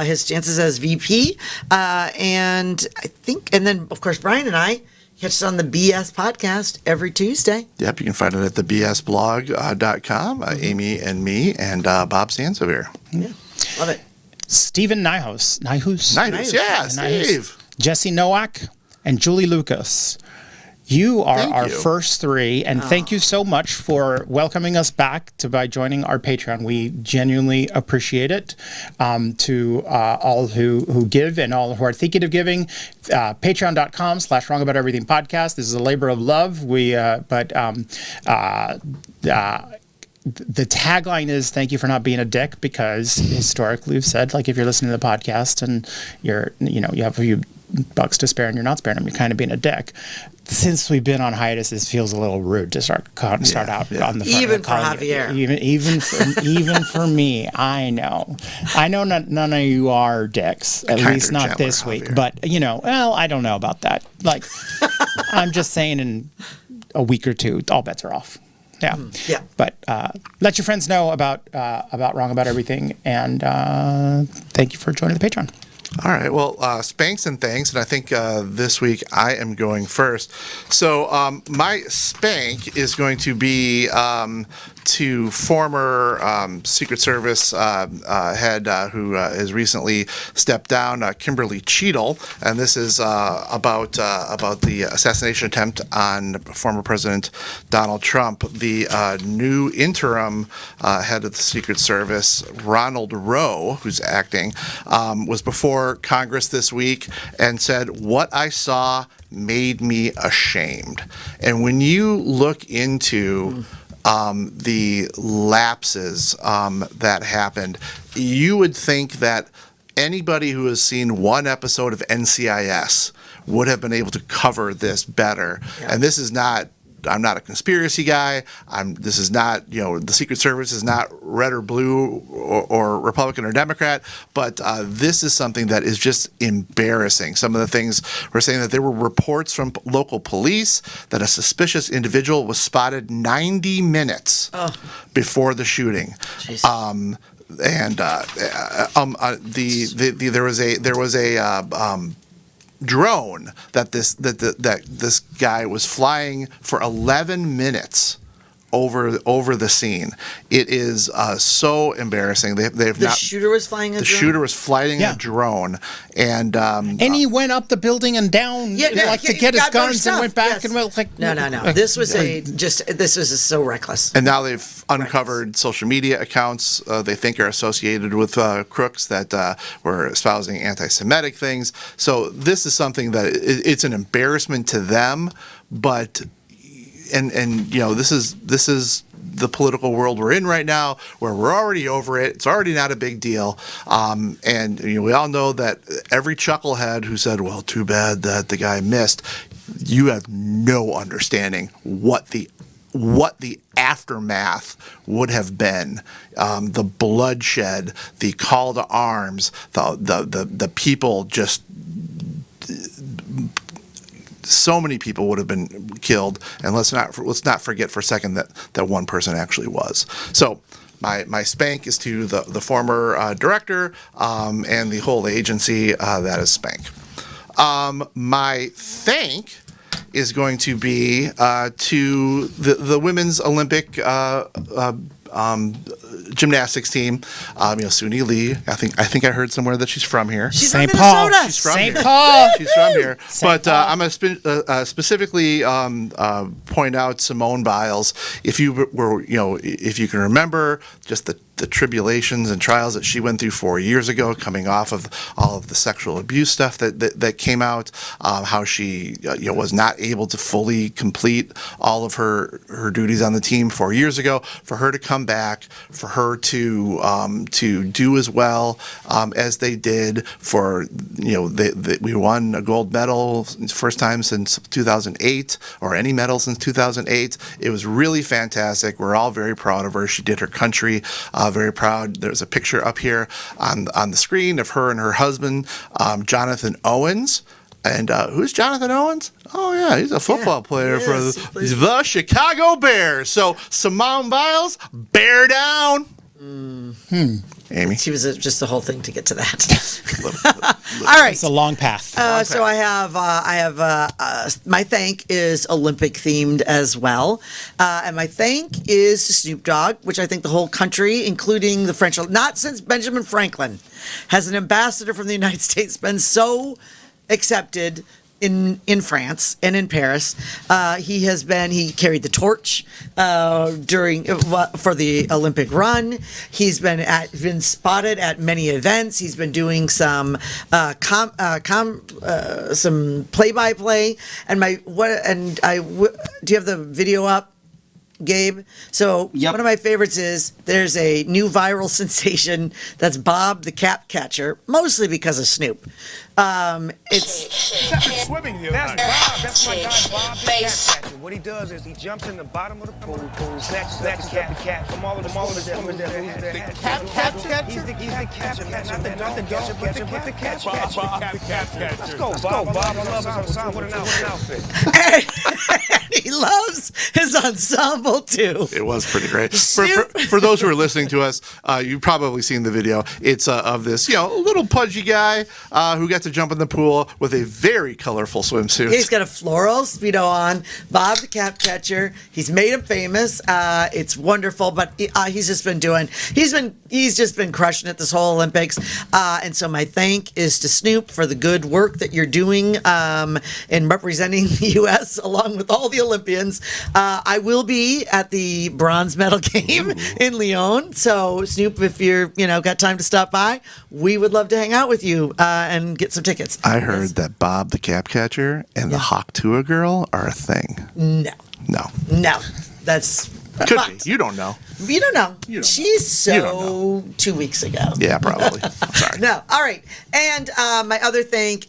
his chances as VP. And I think, and then of course, Brian and I catch us on the BS podcast every Tuesday. Yep. You can find it at thebsblog.com. Amy and me and Bob Sansevere. Yeah, love it. Stephen Nyhus. Yeah, Steve. Jesse Nowak and Julie Lucas. You are Thank our you. first 3, and thank you so much for welcoming us back by joining our Patreon. We genuinely appreciate it. To all who give and all who are thinking of giving, patreon.com/wrongabouteverything podcast. This is a labor of love. The tagline is "Thank you for not being a dick," because historically we've said, like, if you're listening to the podcast and you have a few bucks to spare and you're not sparing them, you're kind of being a dick. Since we've been on hiatus, this feels a little rude to start out on the front. Even for Javier. Even for me, I know none of you are dicks, at least not gentler, this week. Javier. But I don't know about that. Like, I'm just saying, in a week or two, all bets are off. Yeah. Yeah. But let your friends know about Wrong About Everything, and thank you for joining the Patreon. All right. Well, spanks and thanks. And I think this week I am going first. So my spank is going to be to former Secret Service head who has recently stepped down, Kimberly Cheadle. And this is about the assassination attempt on former President Donald Trump. The new interim head of the Secret Service, Ronald Rowe, who's acting, was before Congress this week and said, "What I saw made me ashamed." And when you look into the lapses that happened, you would think that anybody who has seen one episode of NCIS would have been able to cover this better. Yeah. And this is not, I'm not a conspiracy guy. This is not, the Secret Service is not red or blue or Republican or Democrat, but this is something that is just embarrassing. Some of the things we're saying, that there were reports from local police that a suspicious individual was spotted 90 minutes before the shooting. There was a drone that this guy was flying for 11 minutes over the scene. It is so embarrassing. The shooter was flying a drone? The shooter was flying a drone, and he went up the building and down, to get his guns, and went back and went like, no. This was so reckless. And now they've uncovered social media accounts they think are associated with crooks that were espousing anti-Semitic things. So this is something that it's an embarrassment to them, but. And this is the political world we're in right now, where we're already over it. It's already not a big deal. And we all know that every chucklehead who said, "Well, too bad that the guy missed," you have no understanding what the aftermath would have been. The bloodshed, the call to arms, the people just. So many people would have been killed, and let's not forget for a second that one person actually was. So my spank is to the former director and the whole agency. That is spank. My thank is going to be to the women's Olympic gymnastics team. Suni Lee. I think I heard somewhere that she's from here. She's St. from Paul. Minnesota. She's from St. Paul. She's from here. But Paul. I'm going to specifically point out Simone Biles. If you can remember just the tribulations and trials that she went through 4 years ago, coming off of all of the sexual abuse stuff that came out, how she was not able to fully complete all of her duties on the team 4 years ago. For her to come back, for her to do as well as they did, we won a gold medal first time since 2008, or any medal since 2008. It was really fantastic. We're all very proud of her. She did her country very proud. There's a picture up here on the screen of her and her husband, Jonathan Owens. And who's Jonathan Owens? Oh, yeah, he's a football player for the Chicago Bears. So, Simone Biles, bear down. Amy? She was just the whole thing to get to that. All right. It's a long path. So I have my thank is Olympic themed as well, and my thank is to Snoop Dogg, which I think the whole country, including the French, not since Benjamin Franklin, has an ambassador from the United States been so accepted in France and in Paris. He carried the torch during for the Olympic run. He's been spotted at many events. He's been doing some some play-by-play. And do you have the video up, Gabe? So Yep. One of my favorites is there's a new viral sensation that's Bob the Cat Catcher, mostly because of Snoop. It's Swimming the other night. Bob. That's my guy, Bob the cat catcher. What he does is he jumps in the bottom of the pool, snatches the cat from all of the swimmers that lose their head. The cat catcher? He's the catcher, man. Not the dog catcher, but the cat catcher. Bob the cat catcher. Let's go, Bob. I love his ensemble. What an outfit. he loves his ensemble too. It was pretty great. For those who are listening to us, you've probably seen the video. It's of this, little pudgy guy who got to jump in the pool with a very colorful swimsuit. He's got a floral Speedo on. Bob the cat catcher. He's made him famous. It's wonderful, but he's just been crushing it this whole Olympics. And so my thank is to Snoop for the good work that you're doing in representing the U.S. along with all the Olympians. I will be at the bronze medal game in Lyon. So Snoop, if you're got time to stop by, we would love to hang out with you and get some tickets. I heard that Bob the cat catcher and the Hawk Tua girl are a thing. No. That's Could be. You don't know. You don't know. She's You don't know. 2 weeks ago. Yeah, probably. Sorry. No. All right. And my other thank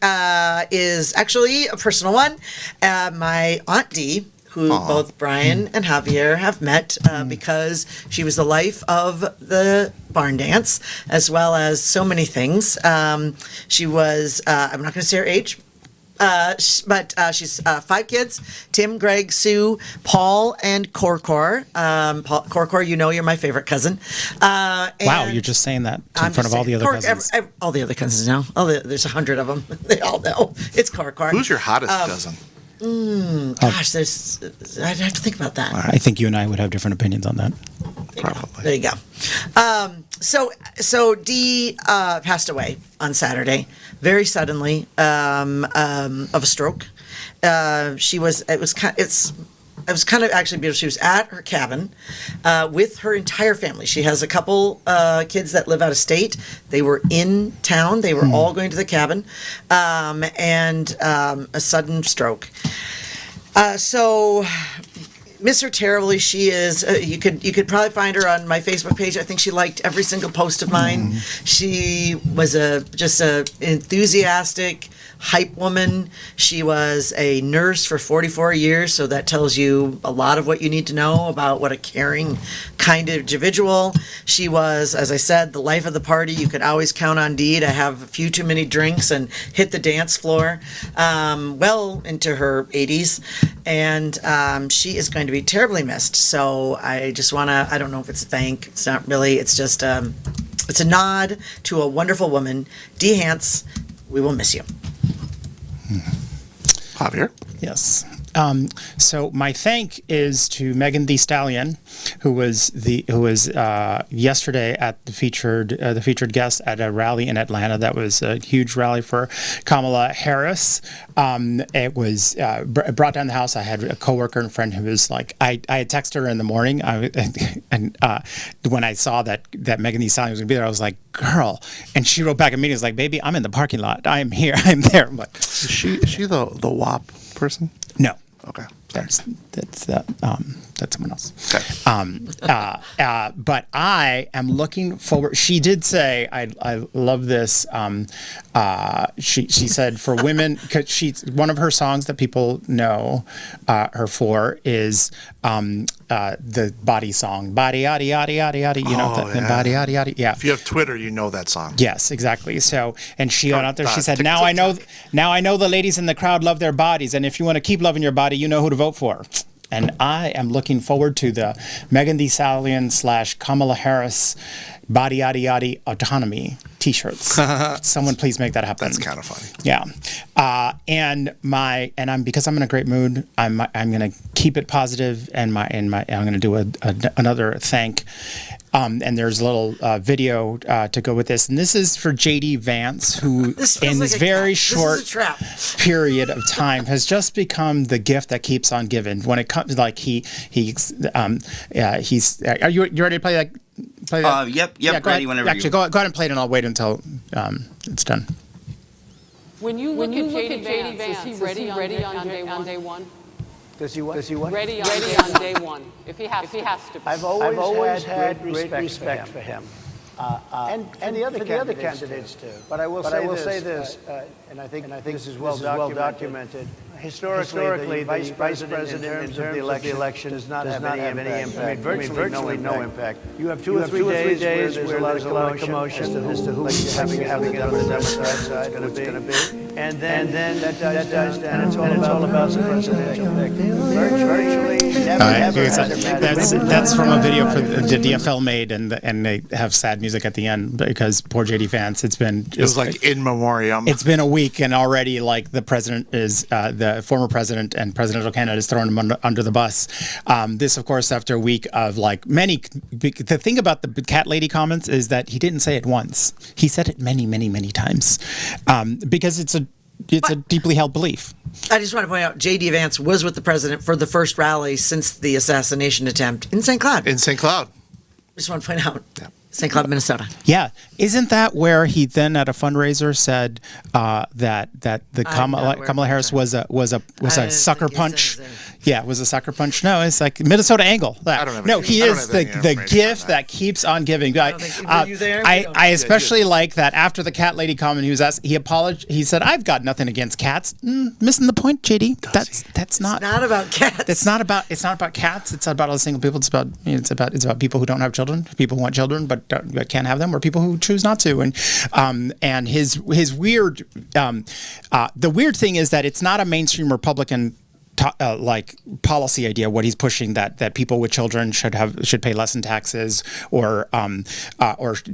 is actually a personal one. My Aunt Dee, who both Brian and Javier have met because she was the life of the barn dance, as well as so many things. She was, I'm not going to say her age, but she's 5 kids: Tim, Greg, Sue, Paul, and Corcor. Corcor, you're my favorite cousin. Wow, you're just saying that in front of all the other cousins. All the other cousins know. There's 100 of them. They all know. It's Corcor. Who's your hottest cousin? Gosh, I'd have to think about that. I think you and I would have different opinions on that. Probably. There you go. So Dee passed away on Saturday, very suddenly, of a stroke. It was kind of actually beautiful. She was at her cabin with her entire family. She has a couple kids that live out of state. They were in town. They were all going to the cabin, and a sudden stroke. So miss her terribly. She is. You could probably find her on my Facebook page. I think she liked every single post of mine. She was just a enthusiastic, hype woman. She was a nurse for 44 years, so that tells you a lot of what you need to know about what a caring kind of individual. She was, as I said, the life of the party. You could always count on Dee to have a few too many drinks and hit the dance floor well into her 80s. And she is going to be terribly missed. So I just want to, I don't know if it's a thank. It's not really. It's just, it's a nod to a wonderful woman. Dee Hance, we will miss you. Javier? Yes. So my thank is to Megan Thee Stallion, who was yesterday at the featured guest at a rally in Atlanta. That was a huge rally for Kamala Harris. It was brought down the house. I had a coworker and friend who was like, I had texted her in the morning, and when I saw that Megan Thee Stallion was going to be there, I was like, girl. And she wrote back immediately, was like, baby, I'm in the parking lot. I'm here. I'm there. I'm like, Is she the WAP person? no. Okay. That's someone else. Okay. But I am looking forward. She did say, I love this. She said for women, because one of her songs that people know her for is the body song, body yaddy yaddy yaddy yaddy. You know, body yaddy yaddy. Yeah. If you have Twitter, you know that song. Yes, exactly. So, and she went out there. She said, now I know the ladies in the crowd love their bodies, and if you want to keep loving your body, you know who to vote for. And I am looking forward to the Megan Thee Stallion / Kamala Harris body yaddy yaddy autonomy T-shirts. Someone please make that happen. That's kind of funny. Yeah. Because I'm in a great mood, I'm going to keep it positive, and I'm going to do another thank. And there's a little video to go with this. And this is for J.D. Vance, who This feels in like this a very trap. This is a short trap. period of time has just become the gift that keeps on giving. When it comes, like he's, are you ready to play that? Yep, Yeah, go ready ahead. whenever Actually, you go ahead and play it, and I'll wait until it's done. When you look at J.D. Vance, is he ready on day one? Does he what? Ready on day one, if he has to be. I've always had great respect for him. And the other candidates too. But I will say this, and I think this is well documented. Historically, the vice president in terms of the election does not have any impact. I mean, virtually no impact. You have two or three days where there's a lot of commotion as to who's having it on the Democrat side, who it's going to be. And then that dies down, and it's all about the presidential pick. Virtually never That's from a video for the DFL made, and they have sad music at the end because poor JD Vance. It was like in memoriam. It's been a week, and already like the president is the former president and presidential candidate is throwing him under the bus. This, of course, after a week of like many. The thing about the cat lady comments is that he didn't say it once. He said it many, many, many times, because it's a deeply held belief. I just want to point out, J.D. Vance was with the president for the first rally since the assassination attempt in St. Cloud. In St. Cloud. Just want to point out, St. Cloud, Minnesota. Yeah, isn't that where he then at a fundraiser said that the Kamala Harris was a sucker punch? Yeah, it was a sucker punch. No, it's like Minnesota angle. He is the gift that keeps on giving. Were you there? I especially like that after the cat lady comment, he was asked. He apologized. He said, "I've got nothing against cats." Missing the point, JD. That's not. It's not about cats. It's not about cats. It's about all the single people. It's about people who don't have children, people who want children but can't have them, or people who choose not to. And his weird. The weird thing is that it's not a mainstream Republican like policy idea. What he's pushing that people with children should pay less in taxes, or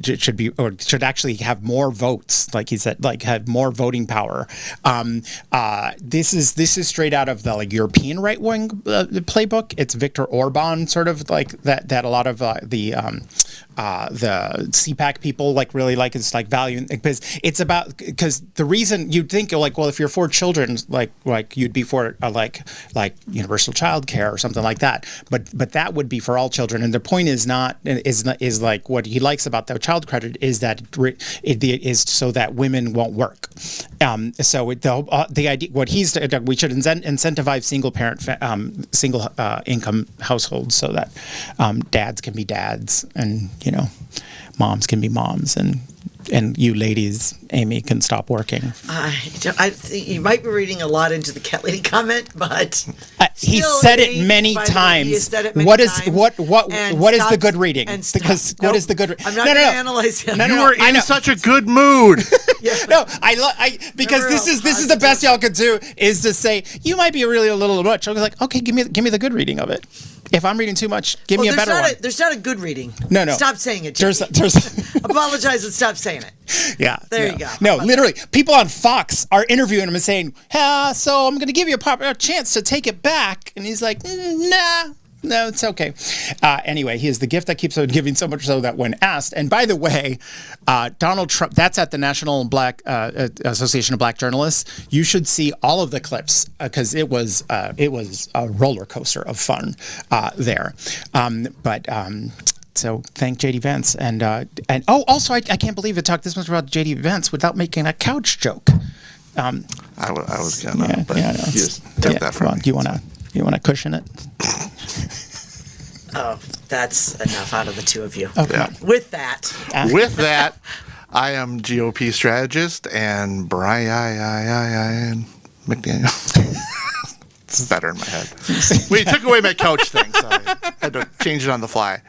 should actually have more votes, like he said, like have more voting power. This is straight out of the like European right wing playbook. It's Viktor Orban sort of like that. A lot of the CPAC people like really like it's like value, because it's about, because the reason you'd think like, well, if you're for children, like you'd be for like universal child care or something like that, but that would be for all children. And the point is like what he likes about the child credit is that it is so that women won't work. So the idea, what we should incentivize single parent single income households so that dads can be dads, and moms can be moms, and you ladies, Amy, can stop working. I think you might be reading a lot into the cat lady comment, but he said it many times. What is the good reading? Because what is the good? I'm not going to analyze him. You were in such a good mood. No, because this is the best y'all could do, is to say you might be really a little much. I was like, okay, give me the good reading of it. If I'm reading too much, give me a better one. There's not a good reading. No. Stop saying it. There's apologize and stop saying it. Yeah. There you go. No, literally, people on Fox are interviewing him and saying, so I'm going to give you a chance to take it back. And he's like, nah. No, it's okay. Anyway, he is the gift that keeps on giving, so much so that when asked, and by the way, Donald Trump, that's at the National Black Association of Black Journalists. You should see all of the clips, because it was a roller coaster of fun there. So thank JD Vance, and also I can't believe it talked this much about JD Vance without making a couch joke. I was gonna, but you just took that from me. Do you want to cushion it? Oh, that's enough out of the two of you. Okay. Yeah. With that, I am GOP strategist and Brian McDaniel. It's better in my head. We took away my couch thing, so I had to change it on the fly.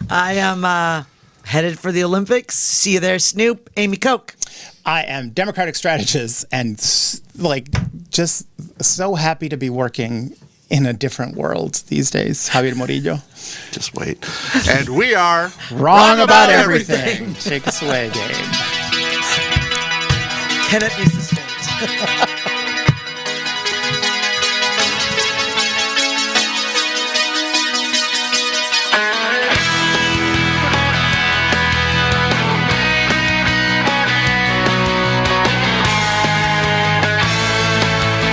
I am headed for the Olympics. See you there, Snoop. Amy Koch. I am Democratic strategist and just so happy to be working in a different world these days. Javier Morillo. Just wait. And we are wrong about everything. Take us away, Gabe. Kenneth is the state.